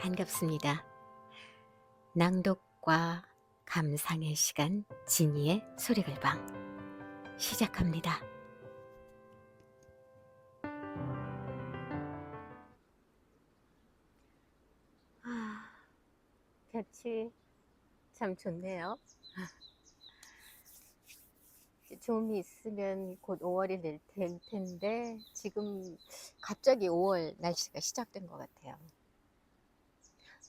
반갑습니다. 낭독과 감상의 시간 진이의 소리글방 시작합니다. 아, 볕이 참 좋네요. 좀 있으면 곧 5월이 될 텐데 지금 갑자기 5월 날씨가 시작된 것 같아요.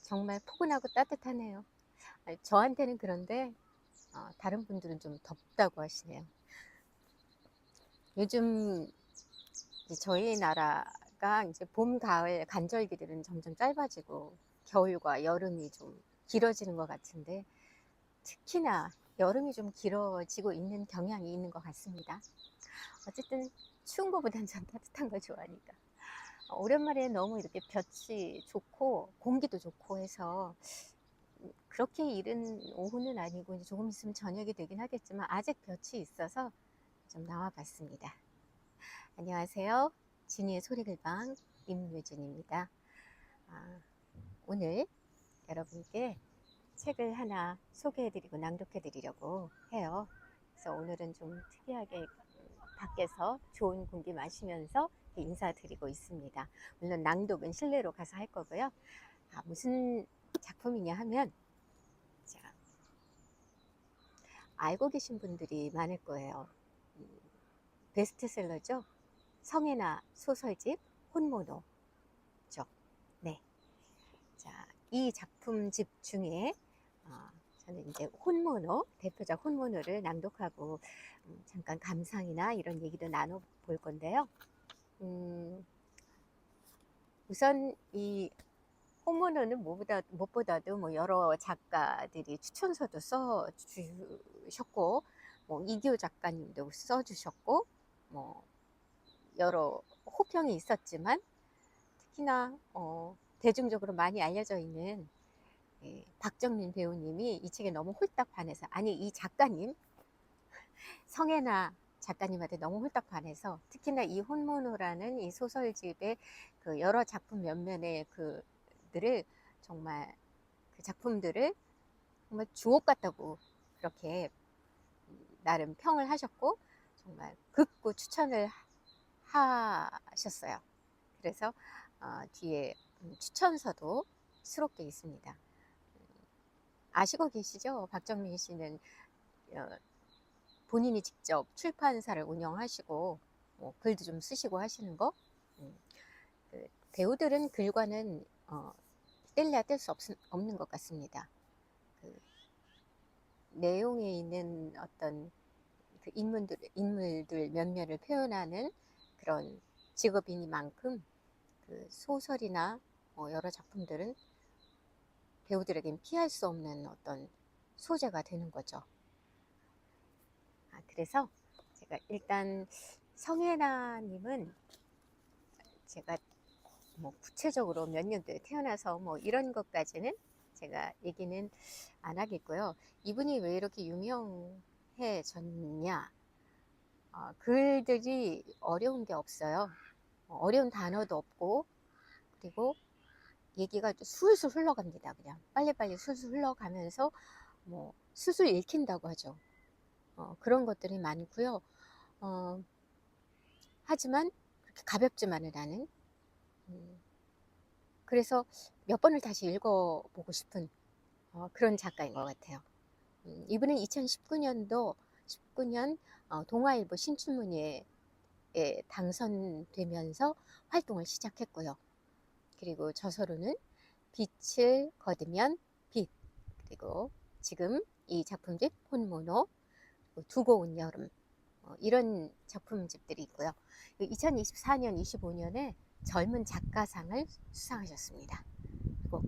정말 포근하고 따뜻하네요. 아니, 저한테는 그런데 다른 분들은 좀 덥다고 하시네요. 요즘 이제 저희 나라가 이제 봄, 가을 간절기들은 점점 짧아지고 겨울과 여름이 좀 길어지는 것 같은데 특히나 여름이 좀 길어지고 있는 경향이 있는 것 같습니다. 어쨌든 추운 것보단 전 따뜻한 걸 좋아하니까. 오랜만에 너무 이렇게 볕이 좋고 공기도 좋고 해서 그렇게 이른 오후는 아니고 이제 조금 있으면 저녁이 되긴 하겠지만 아직 볕이 있어서 좀 나와 봤습니다. 안녕하세요. 진이의 소리글방 임유진입니다. 오늘 여러분께 책을 하나 소개해드리고 낭독해드리려고 해요. 그래서 오늘은 좀 특이하게 밖에서 좋은 공기 마시면서 인사드리고 있습니다. 물론 낭독은 실내로 가서 할 거고요. 무슨 작품이냐 하면 자, 알고 계신 분들이 많을 거예요. 베스트셀러죠. 성애나 소설집 혼모노죠. 네. 자, 이 작품집 중에 저는 이제 혼모노, 대표작 혼모노를 낭독하고 잠깐 감상이나 이런 얘기도 나눠볼 건데요. 우선 이 혼모노는 무엇보다도 뭐 여러 작가들이 추천서도 써주셨고, 뭐 이기호 작가님도 써주셨고, 뭐 여러 호평이 있었지만 특히나 대중적으로 많이 알려져 있는 박정민 배우님이 이 책에 너무 홀딱 반해서, 아니 이 작가님 성애나 작가님한테 너무 홀딱 반해서 특히나 이 혼모노라는 이 소설집의 그 여러 작품 면면의 그들을 정말 그 작품들을 정말 주옥 같다고 그렇게 나름 평을 하셨고 정말 극구 추천을 하셨어요. 그래서 뒤에 추천서도 수록되어 있습니다. 아시고 계시죠? 박정민 씨는 본인이 직접 출판사를 운영하시고 뭐 글도 좀 쓰시고 하시는 거. 그 배우들은 글과는 뗄래야 뗄 수 없는 것 같습니다. 그 내용에 있는 어떤 그 인물들 면면을 표현하는 그런 직업이니만큼 그 소설이나 여러 작품들은 배우들에겐 피할 수 없는 어떤 소재가 되는 거죠. 그래서 제가 일단 성혜나님은 제가 뭐 구체적으로 몇 년도에 태어나서 뭐 이런 것까지는 제가 얘기는 안 하겠고요. 이분이 왜 이렇게 유명해졌냐? 글들이 어려운 게 없어요. 어려운 단어도 없고, 그리고 얘기가 술술 흘러갑니다. 그냥 빨리빨리 술술 흘러가면서 뭐 술술 읽힌다고 하죠. 그런 것들이 많고요. 하지만 그렇게 가볍지만은 않은. 그래서 몇 번을 다시 읽어보고 싶은 그런 작가인 것 같아요. 이분은 19년 동아일보 신춘문예에 당선되면서 활동을 시작했고요. 그리고 저서로는 빛을 거두면 빛, 그리고 지금 이 작품집 혼모노, 두고 온 여름, 이런 작품집들이 있고요. 2024년, 25년에 젊은 작가상을 수상하셨습니다. 그리고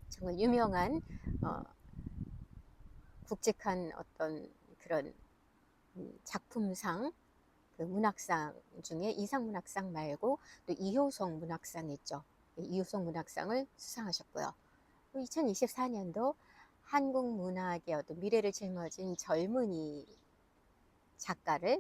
정말 유명한 굵직한 어떤 그런 작품상, 그 문학상 중에 이상문학상 말고 또 이효성 문학상 있죠. 이효성 문학상을 수상하셨고요. 2024년도 한국 문학의 어떤 미래를 짊어진 젊은 작가를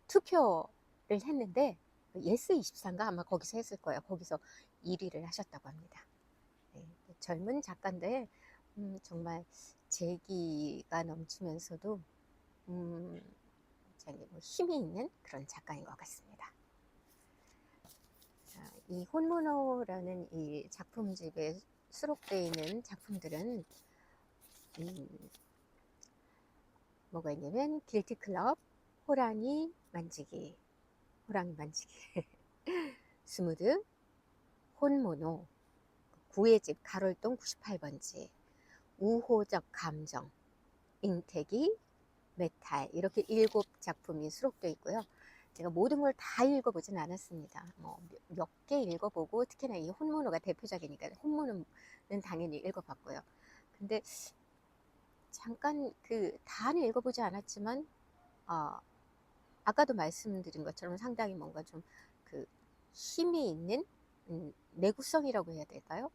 투표를 했는데 예스24인가 아마 거기서 했을 거예요. 거기서 1위를 하셨다고 합니다. 네, 젊은 작가인데 정말 재기가 넘치면서도 뭐 힘이 있는 그런 작가인 것 같습니다. 이 혼모노라는 이 작품집에 수록되어 있는 작품들은 뭐가 있냐면 길티클럽, 호랑이 만지기, 스무드, 혼모노, 구애집 가롤동 98번지, 우호적 감정, 잉태기, 메탈, 이렇게 7작품이 수록되어 있고요. 제가 모든 걸 다 읽어보진 않았습니다. 몇 개 읽어보고, 특히나 이 혼모노가 대표작이니까 혼모노는 당연히 읽어봤고요. 근데 잠깐 다는 읽어보지 않았지만 아까도 말씀드린 것처럼 상당히 뭔가 좀 힘이 있는 내구성이라고 해야 될까요?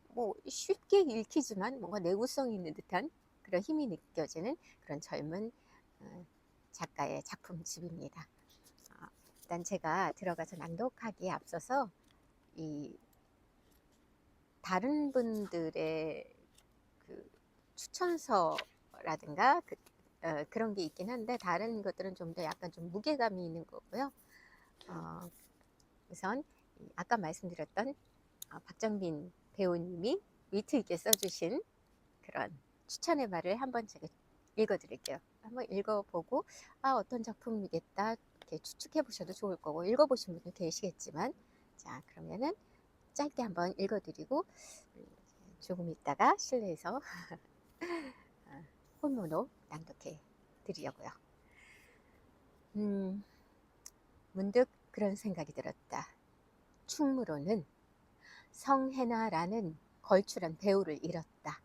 뭐 쉽게 읽히지만 뭔가 내구성이 있는 듯한 그런 힘이 느껴지는 그런 젊은 작가의 작품집입니다. 일단 제가 들어가서 낭독하기에 앞서서 이 다른 분들의 추천서라든가 그런 게 있긴 한데 다른 것들은 좀 더 약간 좀 무게감이 있는 거고요. 우선 아까 말씀드렸던 박정빈 배우님이 위트 있게 써주신 그런 추천의 말을 한번 제가 읽어드릴게요. 한번 읽어보고 어떤 작품이겠다 이렇게 추측해 보셔도 좋을 거고 읽어보신 분도 계시겠지만 자 그러면은 짧게 한번 읽어드리고 조금 있다가 실내에서 혼모노 낭독해 드리려고요. 문득 그런 생각이 들었다. 충무로는 성혜나라는 걸출한 배우를 잃었다.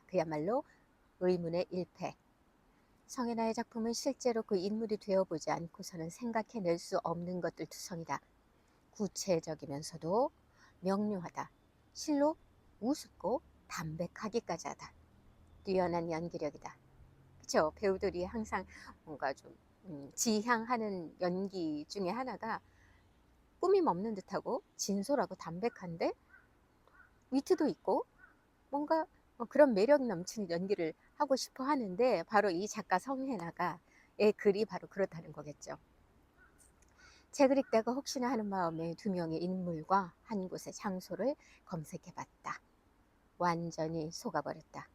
그야말로 의문의 일패. 성혜나의 작품은 실제로 그 인물이 되어보지 않고서는 생각해낼 수 없는 것들 투성이다. 구체적이면서도 명료하다. 실로 우습고 담백하기까지 하다. 뛰어난 연기력이다. 그렇죠? 배우들이 항상 뭔가 좀 지향하는 연기 중에 하나가 꾸밈 없는 듯하고 진솔하고 담백한데 위트도 있고 뭔가 그런 매력 넘치는 연기를 하고 싶어 하는데 바로 이 작가 성혜나가의 글이 바로 그렇다는 거겠죠. 책을 읽다가 혹시나 하는 마음에 2명의 인물과 한 곳의 장소를 검색해봤다. 완전히 속아버렸다.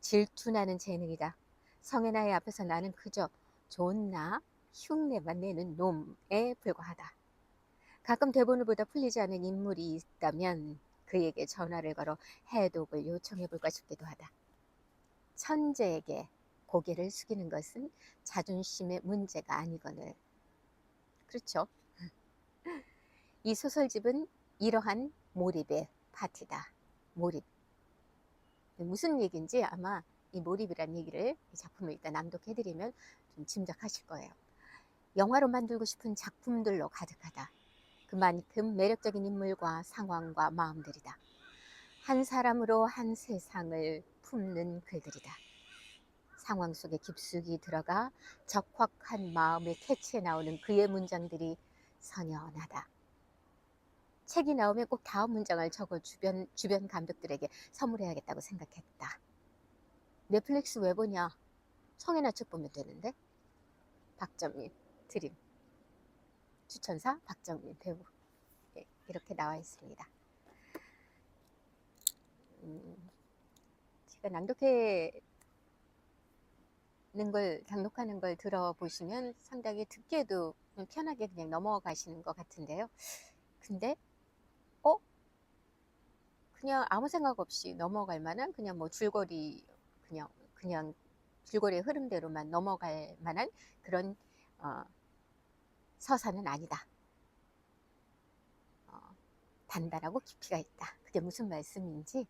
질투나는 재능이다. 성혜나의 앞에서 나는 그저 존나 흉내만 내는 놈에 불과하다. 가끔 대본을 보다 풀리지 않은 인물이 있다면 그에게 전화를 걸어 해독을 요청해볼까 싶기도 하다. 천재에게 고개를 숙이는 것은 자존심의 문제가 아니거늘. 그렇죠. 이 소설집은 이러한 몰입의 파티다. 몰입. 무슨 얘기인지 아마 이 몰입이란 얘기를 이 작품을 일단 낭독해드리면 좀 짐작하실 거예요. 영화로 만들고 싶은 작품들로 가득하다. 그만큼 매력적인 인물과 상황과 마음들이다. 한 사람으로 한 세상을 품는 글들이다. 상황 속에 깊숙이 들어가 적확한 마음을 캐치해 나오는 그의 문장들이 선연하다. 책이 나오면 꼭 다음 문장을 적어 주변 감독들에게 선물해야겠다고 생각했다. 넷플릭스 왜 보냐? 성혜나 책 보면 되는데. 박정민 드림 추천사 박정민 배우 이렇게 나와 있습니다. 제가 낭독하는 걸 들어보시면 상당히 듣기에도 편하게 그냥 넘어가시는 것 같은데요. 근데 그냥 아무 생각 없이 넘어갈 만한 그냥 뭐 줄거리 그냥 줄거리의 흐름대로만 넘어갈 만한 그런 서사는 아니다. 단단하고 깊이가 있다. 그게 무슨 말인지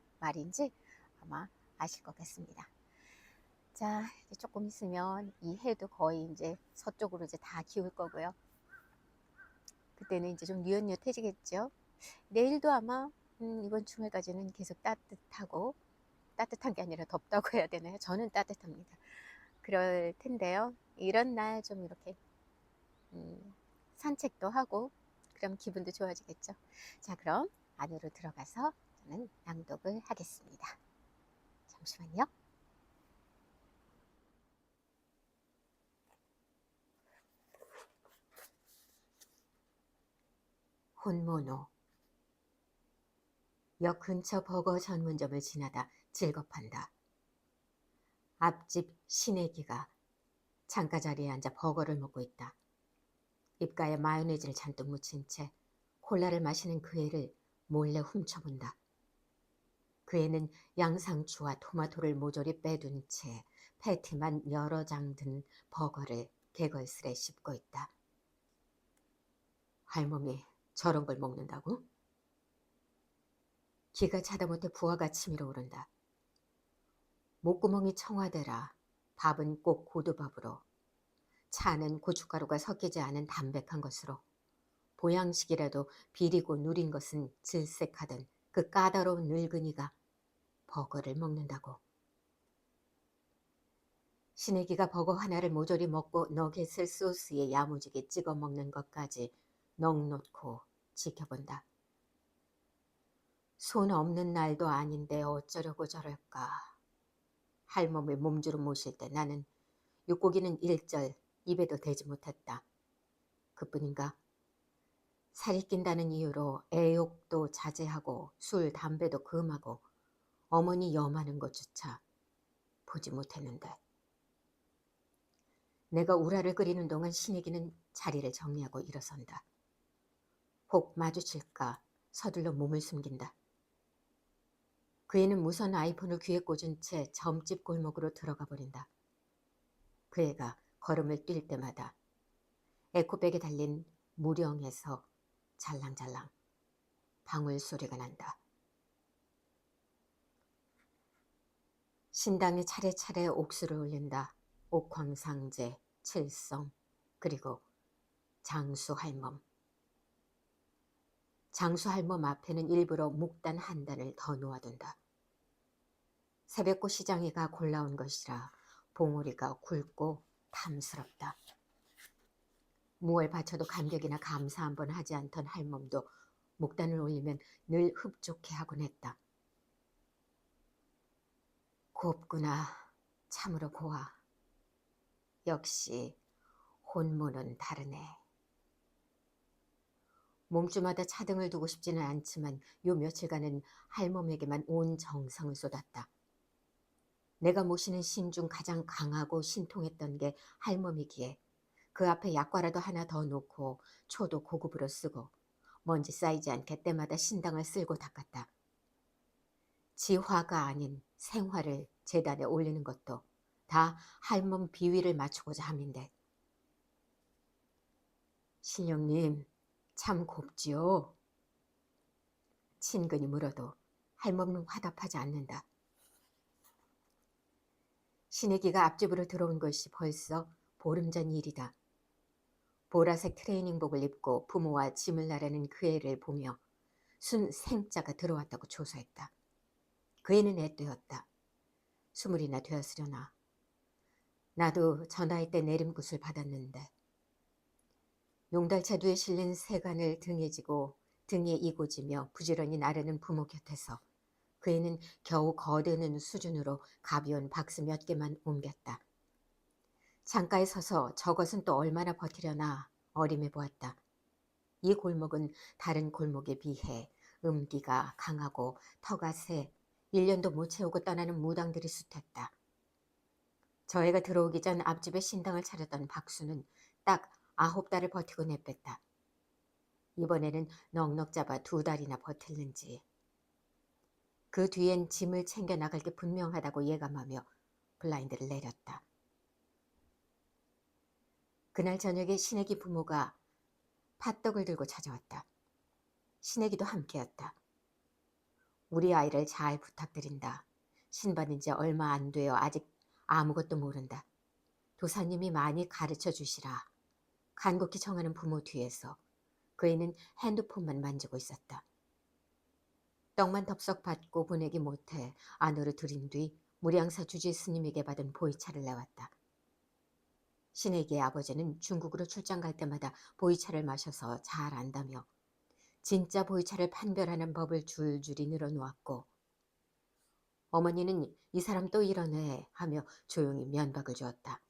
아마 아실 것 같습니다. 자, 이제 조금 있으면 이 해도 거의 이제 서쪽으로 이제 다 기울 거고요. 그때는 이제 좀 뉘엿뉘엿해지겠죠. 내일도 아마 이번 주말까지는 계속 따뜻한 게 아니라 덥다고 해야 되나요? 저는 따뜻합니다. 그럴 텐데요. 이런 날 좀 이렇게 산책도 하고 그럼 기분도 좋아지겠죠. 자, 그럼 안으로 들어가서 저는 낭독을 하겠습니다. 잠시만요. 혼모노. 역 근처 버거 전문점을 지나다 질겁한다. 앞집 신애기가 창가 자리에 앉아 버거를 먹고 있다. 입가에 마요네즈를 잔뜩 묻힌 채 콜라를 마시는 그 애를 몰래 훔쳐본다. 그 애는 양상추와 토마토를 모조리 빼둔 채 패티만 여러 장 든 버거를 개걸스레 씹고 있다. 할멈이 저런 걸 먹는다고? 기가 차다 못해 부하가 치밀어 오른다. 목구멍이 청와대라 밥은 꼭 고두밥으로, 차는 고춧가루가 섞이지 않은 담백한 것으로, 보양식이라도 비리고 누린 것은 질색하던 그 까다로운 늙은이가 버거를 먹는다고. 신애기가 버거 하나를 모조리 먹고 너겟을 소스에 야무지게 찍어 먹는 것까지 넋놓고 지켜본다. 손 없는 날도 아닌데 어쩌려고 저럴까. 할멈을 몸주로 모실 때 나는 육고기는 일절 입에도 대지 못했다. 그뿐인가 살이 낀다는 이유로 애욕도 자제하고 술, 담배도 금하고 어머니 염하는 것조차 보지 못했는데, 내가 우라를 끓이는 동안 신애기는 자리를 정리하고 일어선다. 혹 마주칠까 서둘러 몸을 숨긴다. 그 애는 무선 아이폰을 귀에 꽂은 채 점집 골목으로 들어가 버린다. 그 애가 걸음을 뛸 때마다 에코백에 달린 무령에서 잘랑잘랑 방울 소리가 난다. 신당이 차례차례 옥수를 올린다. 옥황상제, 칠성, 그리고 장수할멈. 장수할멈 앞에는 일부러 묵단 한 단을 더 놓아둔다. 새벽고 시장이가 골라온 것이라 봉오리가 굵고 탐스럽다. 무얼 바쳐도 감격이나 감사 한번 하지 않던 할멈도 묵단을 올리면 늘 흡족해 하곤 했다. 곱구나. 참으로 고와. 역시 혼모는 다르네. 몸주마다 차등을 두고 싶지는 않지만 요 며칠간은 할멈에게만 온 정성을 쏟았다. 내가 모시는 신 중 가장 강하고 신통했던 게 할멈이기에 그 앞에 약과라도 하나 더 놓고 초도 고급으로 쓰고 먼지 쌓이지 않게 때마다 신당을 쓸고 닦았다. 지화가 아닌 생화를 제단에 올리는 것도 다 할멈 비위를 맞추고자 함인데. 신령님, 참 곱지요? 친근히 물어도 할멈은 화답하지 않는다. 신애기가 앞집으로 들어온 것이 벌써 보름 전 일이다. 보라색 트레이닝복을 입고 부모와 짐을 나르는 그 애를 보며 순 생자가 들어왔다고 조사했다. 그 애는 애떼였다. 20이나 되었으려나. 나도 저 나이 때 내림굿을 받았는데. 용달차두에 실린 세간을 등에 지고 등에 이고지며 부지런히 나르는 부모 곁에서 그 애는 겨우 거드는 수준으로 가벼운 박스 몇 개만 옮겼다. 창가에 서서 저것은 또 얼마나 버티려나 어림해 보았다. 이 골목은 다른 골목에 비해 음기가 강하고 터가 세 1년도 못 채우고 떠나는 무당들이 숱했다. 저 애가 들어오기 전 앞집에 신당을 차렸던 박수는 딱 9달을 버티고 내뺐다. 이번에는 넉넉 잡아 2달이나 버틸는지. 그 뒤엔 짐을 챙겨 나갈 게 분명하다고 예감하며 블라인드를 내렸다. 그날 저녁에 신애기 부모가 팥떡을 들고 찾아왔다. 신애기도 함께였다. 우리 아이를 잘 부탁드린다. 신받은 지 얼마 안 되어 아직 아무것도 모른다. 도사님이 많이 가르쳐 주시라. 간곡히 청하는 부모 뒤에서 그 애는 핸드폰만 만지고 있었다. 떡만 덥석 받고 보내기 못해 안으로 들인 뒤 무량사 주지 스님에게 받은 보이차를 내왔다. 신에게 아버지는 중국으로 출장 갈 때마다 보이차를 마셔서 잘 안다며 진짜 보이차를 판별하는 법을 줄줄이 늘어놓았고, 어머니는 이 사람 또 이러네 하며 조용히 면박을 주었다.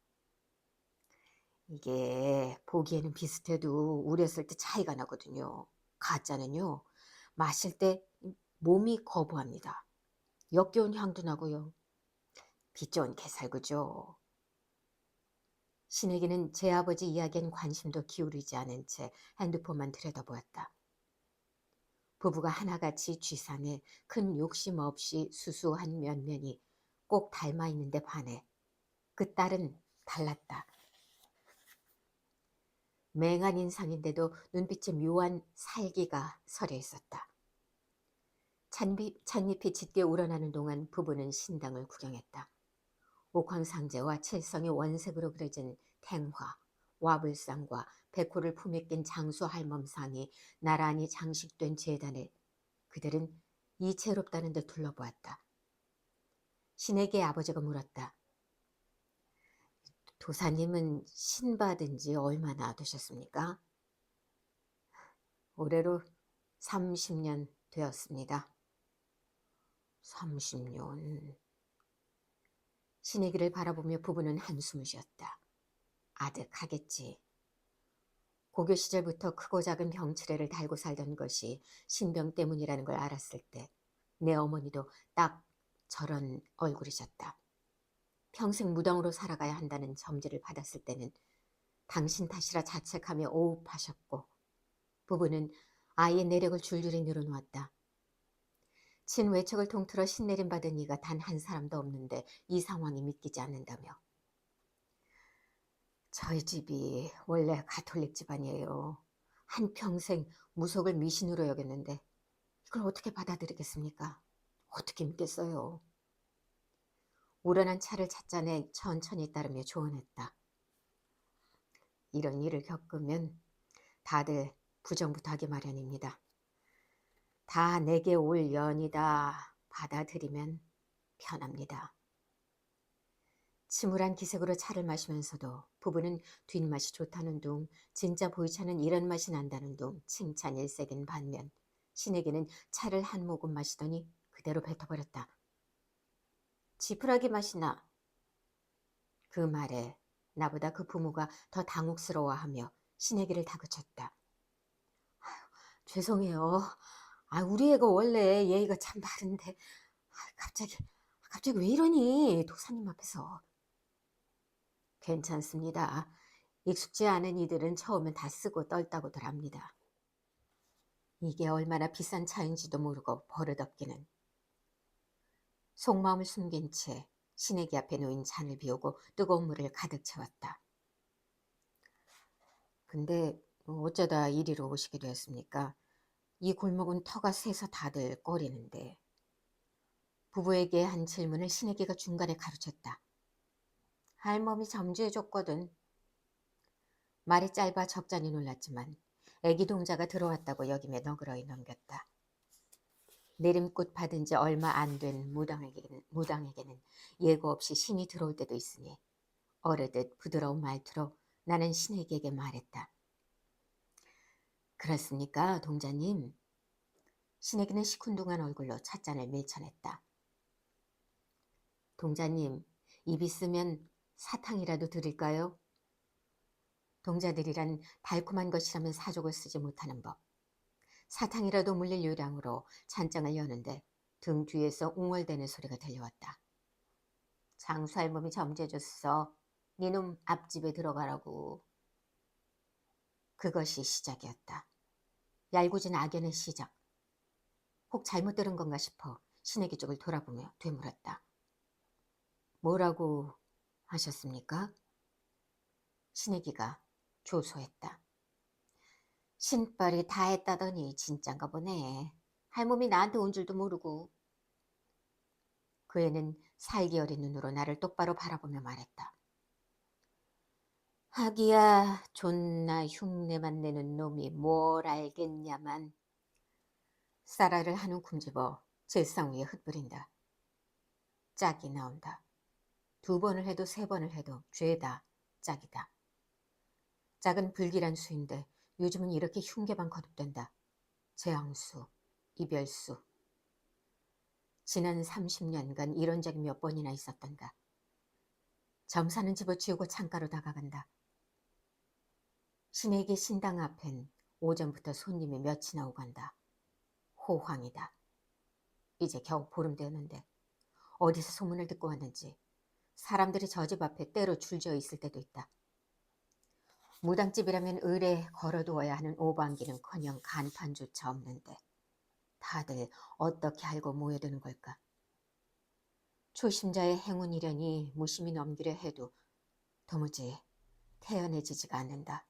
이게 보기에는 비슷해도 우렸을 때 차이가 나거든요. 가짜는요, 마실 때 몸이 거부합니다. 역겨운 향도 나고요. 빛 좋은 개살구죠. 신에게는 제 아버지 이야기엔 관심도 기울이지 않은 채 핸드폰만 들여다보았다. 부부가 하나같이 쥐산에 큰 욕심 없이 수수한 면면이 꼭 닮아 있는데 반해 그 딸은 달랐다. 맹한 인상인데도 눈빛에 묘한 살기가 서려 있었다. 찻잎이 짙게 우러나는 동안 부부는 신당을 구경했다. 옥황상제와 칠성이 원색으로 그려진 탱화, 와불상과 백호를 품에 낀 장수할멈상이 나란히 장식된 제단에 그들은 이채롭다는 듯 둘러보았다. 신에게 아버지가 물었다. 도사님은 신 받은 지 얼마나 되셨습니까? 올해로 30년 되었습니다. 30년. 신의 길을 바라보며 부부는 한숨을 쉬었다. 아득하겠지. 고교 시절부터 크고 작은 병치레를 달고 살던 것이 신병 때문이라는 걸 알았을 때 내 어머니도 딱 저런 얼굴이셨다. 평생 무당으로 살아가야 한다는 점지를 받았을 때는 당신 탓이라 자책하며 오up하셨고, 부부는 아이의 내력을 줄줄이 늘어놓았다. 친외척을 통틀어 신내림 받은 이가 단 한 사람도 없는데 이 상황이 믿기지 않는다며. 저희 집이 원래 가톨릭 집안이에요. 한평생 무속을 미신으로 여겼는데 이걸 어떻게 받아들이겠습니까? 어떻게 믿겠어요? 우러난 차를 찻잔에 천천히 따르며 조언했다. 이런 일을 겪으면 다들 부정부터 하기 마련입니다. 다 내게 올 연이다 받아들이면 편합니다. 침울한 기색으로 차를 마시면서도 부부는 뒷맛이 좋다는 둥, 진짜 보이차는 이런 맛이 난다는 둥 칭찬 일색인 반면 신에게는 차를 한 모금 마시더니 그대로 뱉어버렸다. 지푸라기 맛이 나. 그 말에 나보다 그 부모가 더 당혹스러워하며 신에게를 다그쳤다. 죄송해요. 우리 애가 원래 예의가 참 바른데 갑자기 왜 이러니 도사님 앞에서. 괜찮습니다. 익숙지 않은 이들은 처음엔 다 쓰고 떨다고들 합니다. 이게 얼마나 비싼 차인지도 모르고 버릇없기는. 속마음을 숨긴 채 신에게 앞에 놓인 잔을 비우고 뜨거운 물을 가득 채웠다. 근데 어쩌다 이리로 오시게 되었습니까? 이 골목은 터가 세서 다들 꺼리는데. 부부에게 한 질문을 신에게가 중간에 가로챘다. 할멈이 점주해줬거든. 말이 짧아 적잖이 놀랐지만 애기 동자가 들어왔다고 여김에 너그러이 넘겼다. 내림꽃 받은 지 얼마 안 된 무당에게는 예고 없이 신이 들어올 때도 있으니 어르듯 부드러운 말투로 나는 신에게 말했다. 그렇습니까, 동자님? 신에게는 시큰둥한 얼굴로 찻잔을 밀쳐냈다. 동자님, 입 있으면 사탕이라도 드릴까요? 동자들이란 달콤한 것이라면 사족을 쓰지 못하는 법. 사탕이라도 물릴 요량으로 찬장을 여는데 등 뒤에서 웅얼대는 소리가 들려왔다. 장수할멈이 점재줬어. 니놈 앞집에 들어가라고. 그것이 시작이었다. 얄궂은 악연의 시작. 혹 잘못 들은 건가 싶어 신에게 쪽을 돌아보며 되물었다. 뭐라고 하셨습니까? 신에기가 조소했다. 신빨이 다 했다더니 진짠가 보네. 할멈이 나한테 온 줄도 모르고. 그 애는 살기 어린 눈으로 나를 똑바로 바라보며 말했다. 하기야 존나 흉내만 내는 놈이 뭘 알겠냐만. 쌀알을 한 움큼 집어 질상 위에 흩뿌린다. 짝이 나온다. 2번을 해도 3번을 해도 죄다 짝이다. 작은 불길한 수인데 요즘은 이렇게 흉계만 거듭된다. 재앙수, 이별수. 지난 30년간 이런 적이 몇 번이나 있었던가. 점사는 집어치우고 창가로 다가간다. 신에게 신당 앞엔 오전부터 손님이 몇이나 오간다. 호황이다. 이제 겨우 보름 되었는데 어디서 소문을 듣고 왔는지 사람들이 저 집 앞에 때로 줄지어 있을 때도 있다. 무당집이라면 을에 걸어두어야 하는 오방기는커녕 간판조차 없는데 다들 어떻게 알고 모여드는 걸까? 초심자의 행운이려니 무심히 넘기려 해도 도무지 태연해지지가 않는다.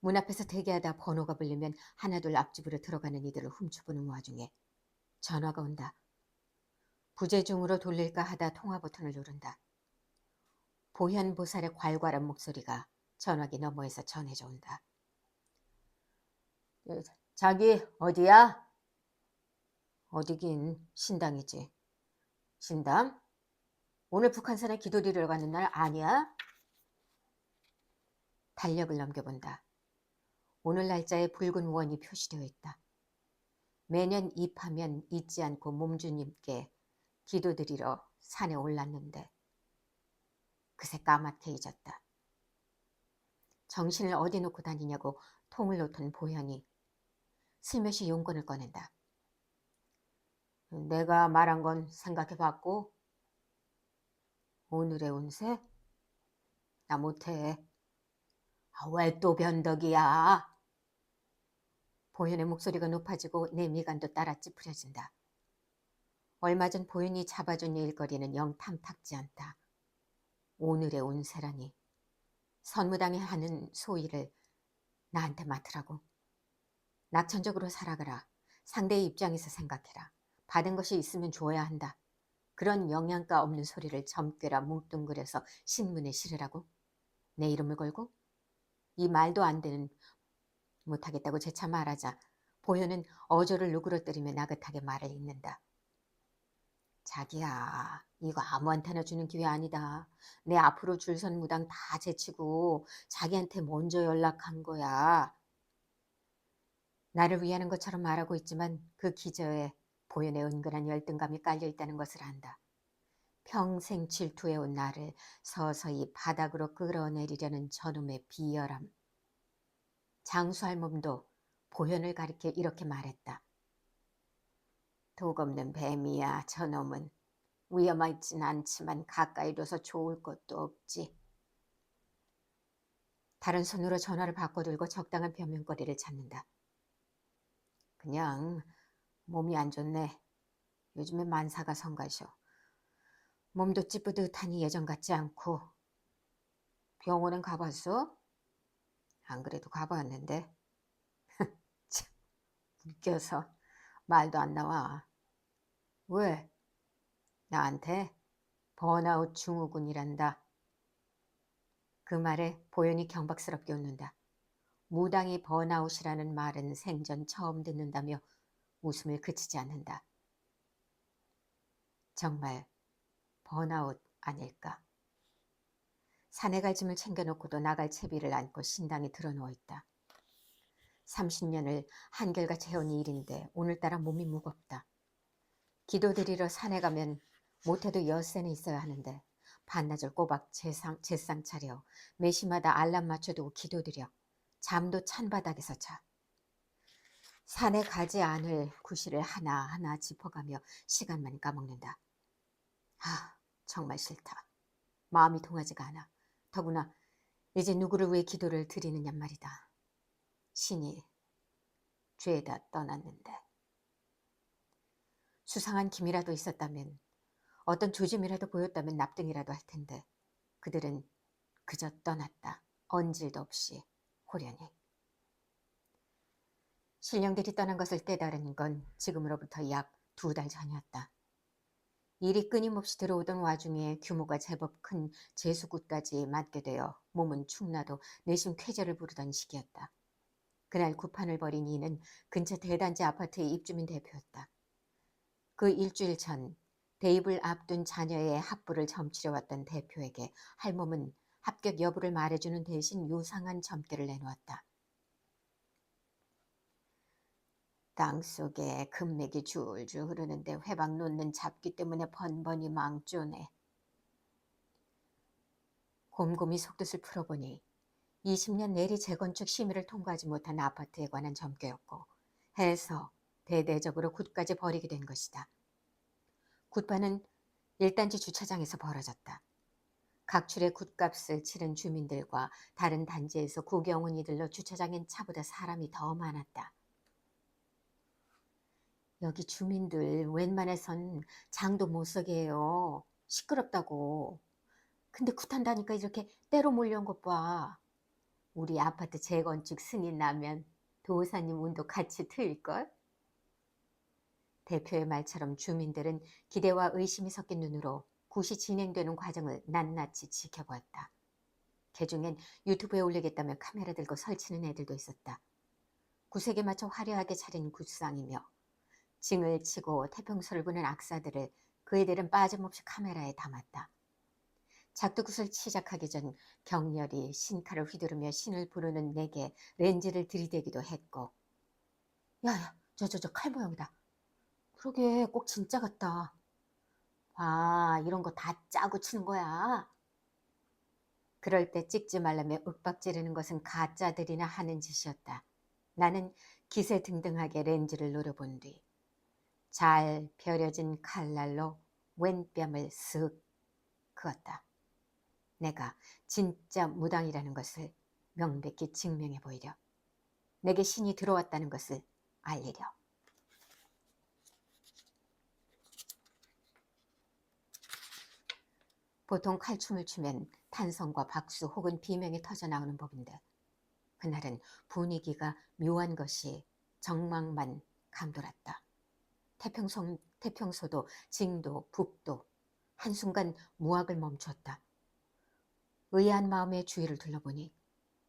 문 앞에서 대기하다 번호가 불리면 하나둘 앞집으로 들어가는 이들을 훔쳐보는 와중에 전화가 온다. 부재중으로 돌릴까 하다 통화 버튼을 누른다. 보현보살의 괄괄한 목소리가 전화기 너머에서 전해져 온다. 자기 어디야? 어디긴 신당이지. 신당? 오늘 북한산에 기도드리러 가는 날 아니야? 달력을 넘겨본다. 오늘 날짜에 붉은 원이 표시되어 있다. 매년 입하면 잊지 않고 몸주님께 기도드리러 산에 올랐는데 그새 까맣게 잊었다. 정신을 어디 놓고 다니냐고 통을 놓던 보현이 슬며시 용건을 꺼낸다. 내가 말한 건 생각해봤고 오늘의 운세? 나 못해. 왜 또 변덕이야? 보현의 목소리가 높아지고 내 미간도 따라 찌푸려진다. 얼마 전 보현이 잡아준 일거리는 영 탐탁지 않다. 오늘의 운세라니. 선무당이 하는 소위를 나한테 맡으라고. 낙천적으로 살아가라. 상대의 입장에서 생각해라. 받은 것이 있으면 줘야 한다. 그런 영양가 없는 소리를 점괘라 뭉뚱그려서 신문에 실으라고? 내 이름을 걸고? 이 말도 안 되는 못하겠다고 재차 말하자 보현은 어조를 누그러뜨리며 나긋하게 말을 잇는다. 자기야, 이거 아무한테나 주는 기회 아니다. 내 앞으로 줄 선 무당 다 제치고 자기한테 먼저 연락한 거야. 나를 위하는 것처럼 말하고 있지만 그 기저에 보현의 은근한 열등감이 깔려 있다는 것을 안다. 평생 질투해온 나를 서서히 바닥으로 끌어내리려는 저놈의 비열함. 장수할 몸도 보현을 가리켜 이렇게 말했다. 독 없는 뱀이야, 저놈은. 위험하진 않지만 가까이 둬서 좋을 것도 없지. 다른 손으로 전화를 바꿔들고 적당한 변명거리를 찾는다. 그냥 몸이 안 좋네. 요즘에 만사가 성가셔. 몸도 찌뿌듯하니 예전 같지 않고. 병원엔 가봤어? 안 그래도 가봤는데. 참, 웃겨서 말도 안 나와. 왜? 나한테 번아웃 증후군이란다. 그 말에 보현이 경박스럽게 웃는다. 무당이 번아웃이라는 말은 생전 처음 듣는다며 웃음을 그치지 않는다. 정말 번아웃 아닐까? 산에 갈 짐을 챙겨놓고도 나갈 채비를 안고 신당에 들어누워 있다. 30년을 한결같이 해온 일인데 오늘따라 몸이 무겁다. 기도드리러 산에 가면 못해도 엿새는 있어야 하는데 반나절 꼬박 제상 차려 매시마다 알람 맞춰두고 기도드려 잠도 찬바닥에서 자. 산에 가지 않을 구실을 하나하나 짚어가며 시간만 까먹는다. 정말 싫다. 마음이 통하지가 않아. 더구나 이제 누구를 위해 기도를 드리느냔 말이다. 신이 죄다 떠났는데. 수상한 기미라도 있었다면, 어떤 조짐이라도 보였다면 납득이라도 할 텐데 그들은 그저 떠났다. 언질도 없이 호련히. 신령들이 떠난 것을 깨달은 건 지금으로부터 약 2달 전이었다. 일이 끊임없이 들어오던 와중에 규모가 제법 큰 제수굿까지 맡게 되어 몸은 축나도 내심 쾌재를 부르던 시기였다. 그날 구판을 벌인 이는 근처 대단지 아파트의 입주민 대표였다. 그 일주일 전 대입을 앞둔 자녀의 학부를 점치러 왔던 대표에게 할 몸은 합격 여부를 말해주는 대신 요상한 점괘를 내놓았다. 땅속에 금맥이 줄줄 흐르는데 회방 놓는 잡기 때문에 번번이 망조네. 곰곰이 속뜻을 풀어보니 20년 내리 재건축 심의를 통과하지 못한 아파트에 관한 점괘였고 해서 대대적으로 굿까지 벌이게 된 것이다. 굿판은 1단지 주차장에서 벌어졌다. 각출의 굿값을 치른 주민들과 다른 단지에서 구경 온 이들로 주차장엔 차보다 사람이 더 많았다. 여기 주민들 웬만해선 장도 못 서게 해요. 시끄럽다고. 근데 굿한다니까 이렇게 때로 몰려온 것 봐. 우리 아파트 재건축 승인 나면 도사님 운도 같이 트일걸? 대표의 말처럼 주민들은 기대와 의심이 섞인 눈으로 굿이 진행되는 과정을 낱낱이 지켜보았다. 개중엔 유튜브에 올리겠다며 카메라 들고 설치는 애들도 있었다. 굿에게 맞춰 화려하게 차린 굿상이며 징을 치고 태평소를 부는 악사들을 그 애들은 빠짐없이 카메라에 담았다. 작두굿을 시작하기 전 격렬히 신칼을 휘두르며 신을 부르는 내게 렌즈를 들이대기도 했고, 야야, 저 칼 모양이다. 그러게 꼭 진짜 같다. 아, 이런 거 다 짜고 치는 거야. 그럴 때 찍지 말라며 윽박 지르는 것은 가짜들이나 하는 짓이었다. 나는 기세등등하게 렌즈를 노려본 뒤 잘 벼려진 칼날로 왼 뺨을 슥 그었다. 내가 진짜 무당이라는 것을 명백히 증명해 보이려. 내게 신이 들어왔다는 것을 알리려. 보통 칼춤을 추면 탄성과 박수 혹은 비명이 터져나오는 법인데 그날은 분위기가 묘한 것이 정막만 감돌았다. 태평소도 징도 북도 한순간 무악을 멈췄다. 의아한 마음에 주위를 둘러보니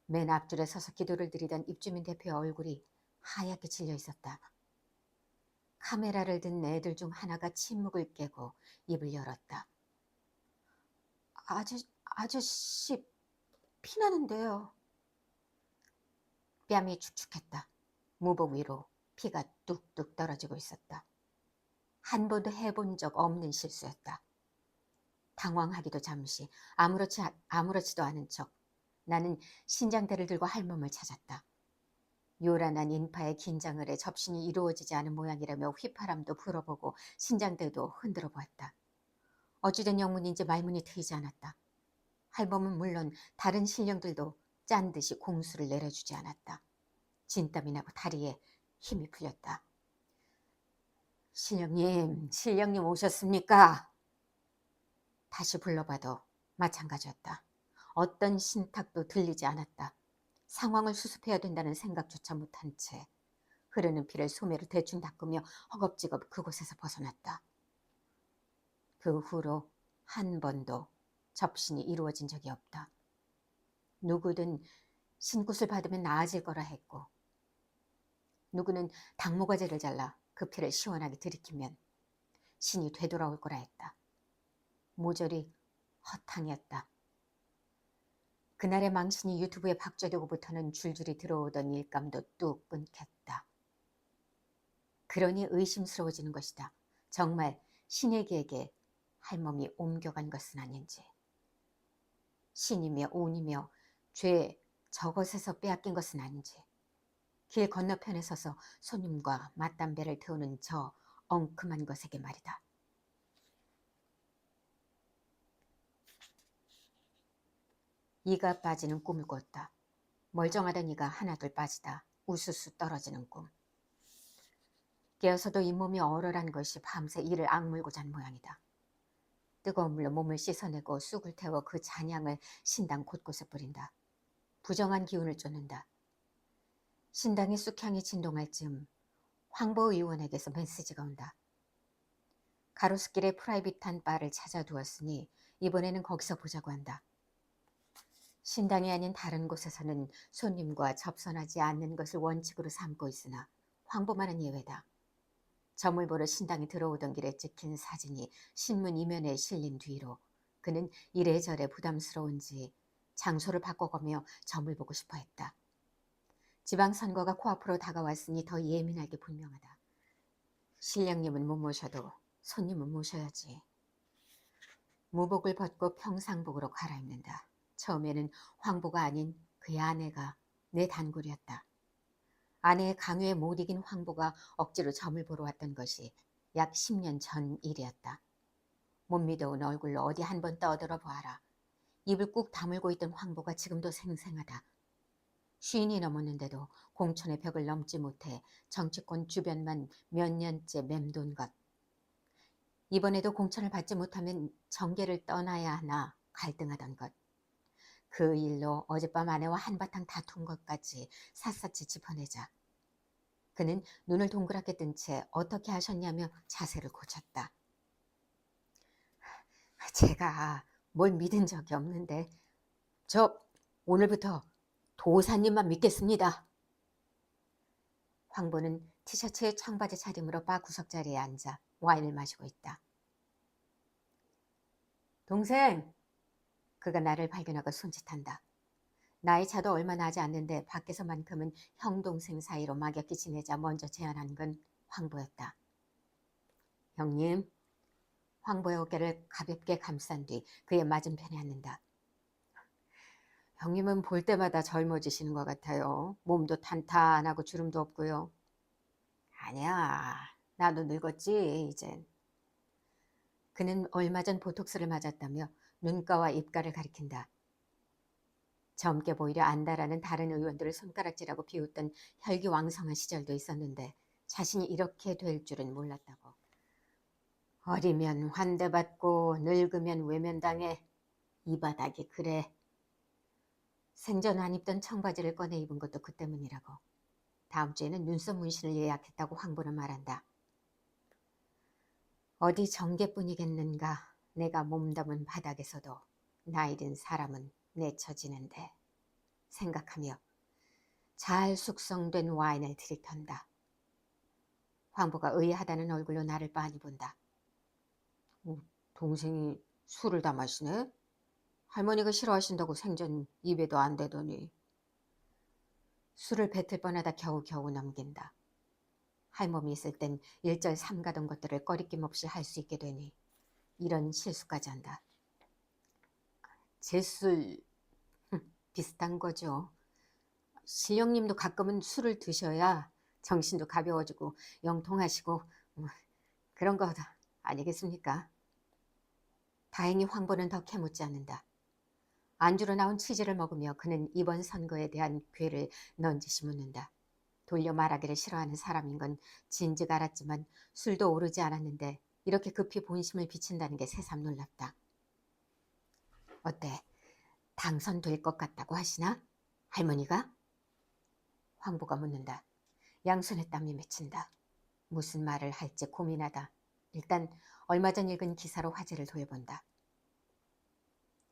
맨 앞줄에 서서 기도를 드리던 입주민 대표의 얼굴이 하얗게 질려 있었다. 카메라를 든 애들 중 하나가 침묵을 깨고 입을 열었다. 아저씨 피나는데요. 뺨이 축축했다. 무복 위로 피가 뚝뚝 떨어지고 있었다. 한 번도 해본 적 없는 실수였다. 당황하기도 잠시 아무렇지도 않은 척 나는 신장대를 들고 할멈을 찾았다. 요란한 인파에 긴장을 해 접신이 이루어지지 않은 모양이라며 휘파람도 불어보고 신장대도 흔들어 보았다. 어찌된 영문인지 말문이 트이지 않았다. 할멈은 물론 다른 신령들도 짠 듯이 공수를 내려주지 않았다. 진땀이 나고 다리에 힘이 풀렸다. 신령님 오셨습니까? 다시 불러봐도 마찬가지였다. 어떤 신탁도 들리지 않았다. 상황을 수습해야 된다는 생각조차 못한 채 흐르는 피를 소매로 대충 닦으며 허겁지겁 그곳에서 벗어났다. 그 후로 한 번도 접신이 이루어진 적이 없다. 누구든 신굿을 받으면 나아질 거라 했고 누구는 당모가지를 잘라 그 피를 시원하게 들이키면 신이 되돌아올 거라 했다. 모조리 허탕이었다. 그날의 망신이 유튜브에 박제되고부터는 줄줄이 들어오던 일감도 뚝 끊겼다. 그러니 의심스러워지는 것이다. 정말 신에게에게 할멈이 옮겨간 것은 아닌지. 신이며 운이며 죄 저것에서 빼앗긴 것은 아닌지. 길 건너편에 서서 손님과 맞담배를 태우는 저 엉큼한 것에게 말이다. 이가 빠지는 꿈을 꿨다. 멀쩡하던 이가 하나둘 빠지다 우수수 떨어지는 꿈. 깨어서도 잇몸이 얼얼한 것이 밤새 이를 악물고 잔 모양이다. 뜨거운 물로 몸을 씻어내고 쑥을 태워 그 잔향을 신당 곳곳에 뿌린다. 부정한 기운을 쫓는다. 신당의 쑥향이 진동할 즈음 황보 의원에게서 메시지가 온다. 가로수길에 프라이빗한 바를 찾아두었으니 이번에는 거기서 보자고 한다. 신당이 아닌 다른 곳에서는 손님과 접선하지 않는 것을 원칙으로 삼고 있으나 황보만은 예외다. 점을 보러 신당에 들어오던 길에 찍힌 사진이 신문 이면에 실린 뒤로 그는 이래저래 부담스러운지 장소를 바꿔가며 점을 보고 싶어 했다. 지방선거가 코앞으로 다가왔으니 더 예민할 게 분명하다. 신령님은 못 모셔도 손님은 모셔야지. 무복을 벗고 평상복으로 갈아입는다. 처음에는 황보가 아닌 그의 아내가 내 단골이었다. 아내의 강요에 못 이긴 황보가 억지로 점을 보러 왔던 것이 약 10년 전 일이었다. 못 믿어온 얼굴로 어디 한번 떠들어 보아라. 입을 꾹 다물고 있던 황보가 지금도 생생하다. 50이 넘었는데도 공천의 벽을 넘지 못해 정치권 주변만 몇 년째 맴돈 것. 이번에도 공천을 받지 못하면 정계를 떠나야 하나 갈등하던 것. 그 일로 어젯밤 아내와 한바탕 다툰 것까지 샅샅이 짚어내자 그는 눈을 동그랗게 뜬 채 어떻게 하셨냐며 자세를 고쳤다. 제가 뭘 믿은 적이 없는데 저 오늘부터 도사님만 믿겠습니다. 황보는 티셔츠에 청바지 차림으로 바 구석자리에 앉아 와인을 마시고 있다. 동생! 그가 나를 발견하고 손짓한다. 나이 차도 얼마 나지 않는데 밖에서만큼은 형 동생 사이로 막역히 지내자 먼저 제안한 건 황보였다. 형님, 황보의 어깨를 가볍게 감싼 뒤 그의 맞은편에 앉는다. 형님은 볼 때마다 젊어지시는 것 같아요. 몸도 탄탄하고 주름도 없고요. 아니야, 나도 늙었지 이젠. 그는 얼마 전 보톡스를 맞았다며 눈가와 입가를 가리킨다. 젊게 보이려 안다라는 다른 의원들을 손가락질하고 비웃던 혈기왕성한 시절도 있었는데 자신이 이렇게 될 줄은 몰랐다고. 어리면 환대받고 늙으면 외면당해. 이 바닥이 그래. 생전 안 입던 청바지를 꺼내 입은 것도 그 때문이라고. 다음 주에는 눈썹 문신을 예약했다고 황보는 말한다. 어디 정계뿐이겠는가. 내가 몸담은 바닥에서도 나이 든 사람은 내쳐지는데 생각하며 잘 숙성된 와인을 들이턴다. 황보가 의아하다는 얼굴로 나를 빤히 본다. 동생이 술을 다 마시네? 할머니가 싫어하신다고 생전 입에도 안 대더니. 술을 뱉을 뻔하다 겨우겨우 넘긴다. 할멈이 있을 땐 일절 삼가던 것들을 꺼리낌 없이 할 수 있게 되니 이런 실수까지 한다. 제 술 비슷한 거죠. 신령님도 가끔은 술을 드셔야 정신도 가벼워지고 영통하시고 그런 거 아니겠습니까? 다행히 황보는 더 캐묻지 않는다. 안주로 나온 치즈를 먹으며 그는 이번 선거에 대한 괴를 넌지시 묻는다. 돌려 말하기를 싫어하는 사람인 건 진즉 알았지만 술도 오르지 않았는데 이렇게 급히 본심을 비친다는 게 새삼 놀랍다. 어때? 당선될 것 같다고 하시나? 할머니가? 황보가 묻는다. 양손에 땀이 맺힌다. 무슨 말을 할지 고민하다. 일단 얼마 전 읽은 기사로 화제를 돌려본다.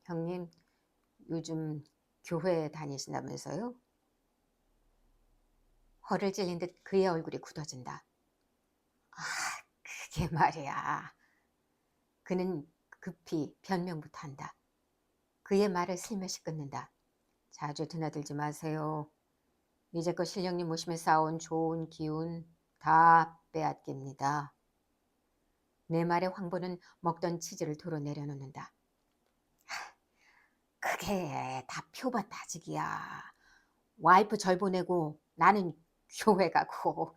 형님, 요즘 교회 다니신다면서요? 허를 찔린 듯 그의 얼굴이 굳어진다. 아, 그게 말이야. 그는 급히 변명부터 한다. 그의 말을 슬며시 끊는다. 자주 드나들지 마세요. 이제껏 신령님 모심에 쌓아온 좋은 기운 다 빼앗깁니다. 내 말에 황보는 먹던 치즈를 도로 내려놓는다. 그게 다 표밭 다지기야. 와이프 절 보내고 나는 교회 가고.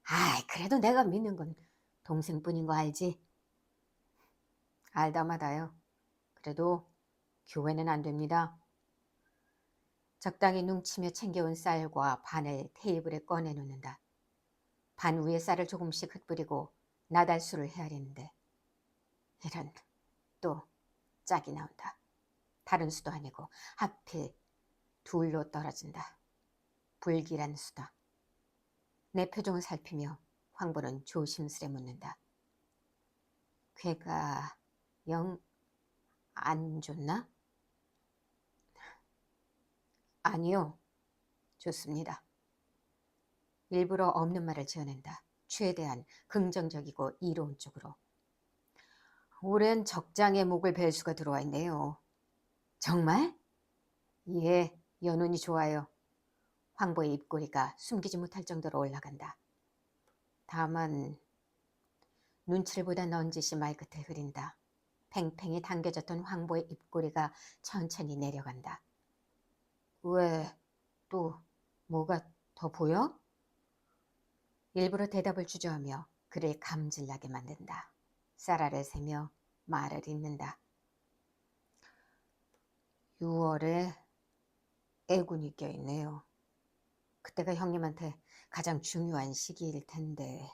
아이, 그래도 내가 믿는 건 동생뿐인 거 알지? 알다마다요. 그래도 교회는 안 됩니다. 적당히 뭉치며 챙겨온 쌀과 반을 테이블에 꺼내놓는다. 반 위에 쌀을 조금씩 흩뿌리고 나달수를 헤아리는데 이런 또 짝이 나온다. 다른 수도 아니고 하필 둘로 떨어진다. 불길한 수다. 내 표정을 살피며 황보는 조심스레 묻는다. 괴가 영 안 좋나? 아니요. 좋습니다. 일부러 없는 말을 지어낸다. 최대한 긍정적이고 이로운 쪽으로. 올해는 적장에 목을 벨 수가 들어와 있네요. 정말? 예, 연운이 좋아요. 황보의 입꼬리가 숨기지 못할 정도로 올라간다. 다만 눈치를 보다 넌지시 말끝을 흐린다. 팽팽히 당겨졌던 황보의 입꼬리가 천천히 내려간다. 왜, 또 뭐가 더 보여? 일부러 대답을 주저하며 그를 감질나게 만든다. 쌀알을 세며 말을 잇는다. 6월에 애군이 껴있네요. 그때가 형님한테 가장 중요한 시기일 텐데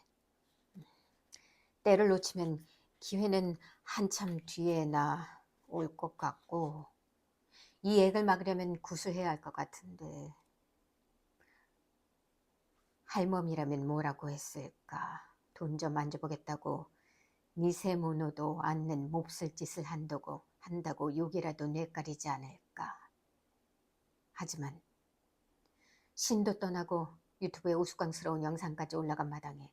때를 놓치면 기회는 한참 뒤에나 올 것 같고 이 액을 막으려면 구술해야 할 것 같은데 할멈이라면 뭐라고 했을까? 돈 좀 만져보겠다고 니세모노도 않는 몹쓸 짓을 한다고 욕이라도 내까리지 않을까? 하지만 신도 떠나고 유튜브에 우스꽝스러운 영상까지 올라간 마당에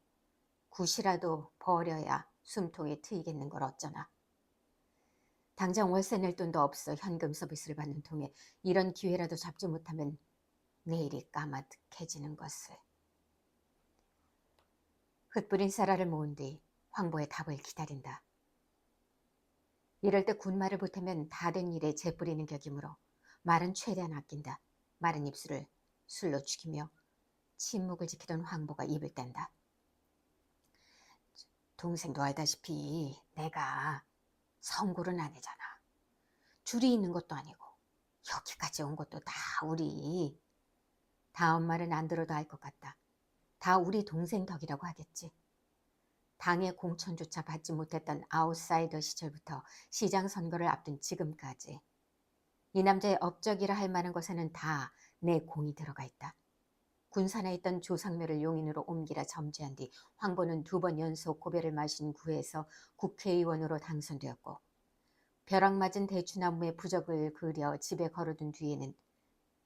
굿이라도 버려야 숨통이 트이겠는 걸 어쩌나. 당장 월세 낼 돈도 없어 현금 서비스를 받는 통에 이런 기회라도 잡지 못하면 내일이 까마득해지는 것을. 흩뿌린 쌀알을 모은 뒤 황보의 답을 기다린다. 이럴 때 군말을 보태면 다 된 일에 재뿌리는 격이므로 말은 최대한 아낀다. 마른 입술을 술로 죽이며 침묵을 지키던 황보가 입을 뗀다. 동생도 알다시피 내가 성골은 아니잖아. 줄이 있는 것도 아니고 여기까지 온 것도 다 우리. 다음 말은 안 들어도 알 것 같다. 다 우리 동생 덕이라고 하겠지. 당의 공천조차 받지 못했던 아웃사이더 시절부터 시장 선거를 앞둔 지금까지 이 남자의 업적이라 할 만한 것에는 다 내 공이 들어가 있다. 군산에 있던 조상묘를 용인으로 옮기라 점지한 뒤 황보는 2번 연속 고배를 마신 구에서 국회의원으로 당선되었고 벼락 맞은 대추나무에 부적을 그려 집에 걸어둔 뒤에는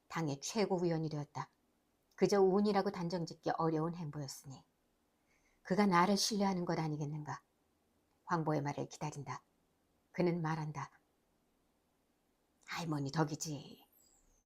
당의 최고위원이 되었다. 그저 운이라고 단정짓기 어려운 행보였으니 그가 나를 신뢰하는 것 아니겠는가. 황보의 말을 기다린다. 그는 말한다. 할머니 덕이지.